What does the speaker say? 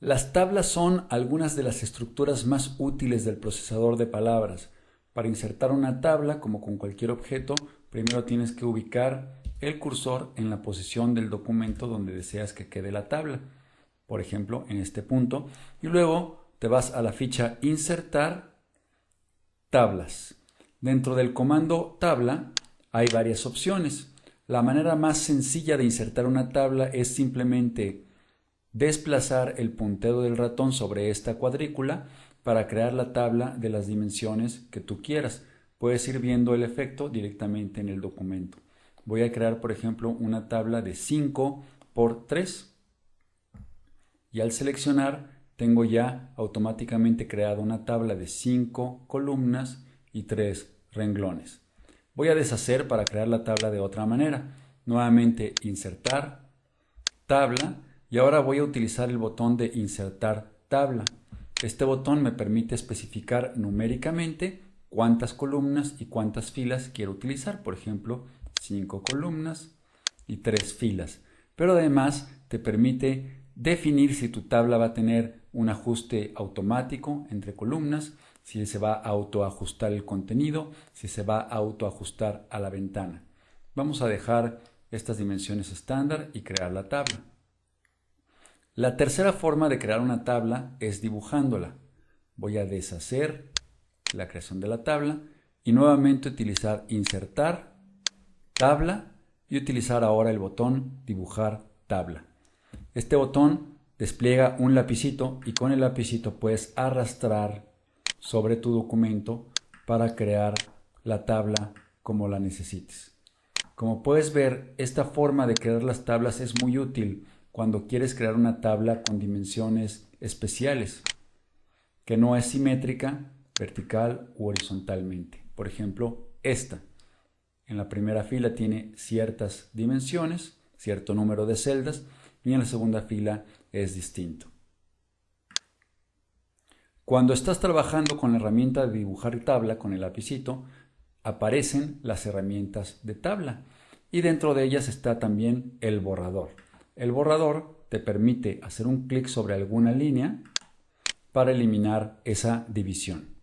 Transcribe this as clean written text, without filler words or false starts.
Las tablas son algunas de las estructuras más útiles del procesador de palabras. Para insertar una tabla, como con cualquier objeto, primero tienes que ubicar el cursor en la posición del documento donde deseas que quede la tabla. Por ejemplo, en este punto. Y luego te vas a la ficha Insertar tablas. Dentro del comando tabla hay varias opciones. La manera más sencilla de insertar una tabla es simplemente desplazar el puntero del ratón sobre esta cuadrícula para crear la tabla de las dimensiones que tú quieras. Puedes ir viendo el efecto directamente en el documento. Voy a crear, por ejemplo, una tabla de 5 por 3 y al seleccionar tengo ya automáticamente creado una tabla de 5 columnas y 3 renglones. Voy a deshacer para crear la tabla de otra manera. Nuevamente insertar, tabla, y ahora voy a utilizar el botón de insertar tabla. Este botón me permite especificar numéricamente cuántas columnas y cuántas filas quiero utilizar. Por ejemplo, 5 columnas y 3 filas. Pero además te permite definir si tu tabla va a tener un ajuste automático entre columnas, si se va a autoajustar el contenido, si se va a autoajustar a la ventana. Vamos a dejar estas dimensiones estándar y crear la tabla. La tercera forma de crear una tabla es dibujándola. Voy a deshacer la creación de la tabla y nuevamente utilizar insertar, tabla y utilizar ahora el botón dibujar tabla. Este botón despliega un lapicito y con el lapicito puedes arrastrar sobre tu documento para crear la tabla como la necesites. Como puedes ver, esta forma de crear las tablas es muy útil cuando quieres crear una tabla con dimensiones especiales, que no es simétrica, vertical u horizontalmente. Por ejemplo, esta. En la primera fila tiene ciertas dimensiones, cierto número de celdas, y en la segunda fila es distinto. Cuando estás trabajando con la herramienta de dibujar tabla con el lapicito, aparecen las herramientas de tabla y dentro de ellas está también el borrador. El borrador te permite hacer un clic sobre alguna línea para eliminar esa división.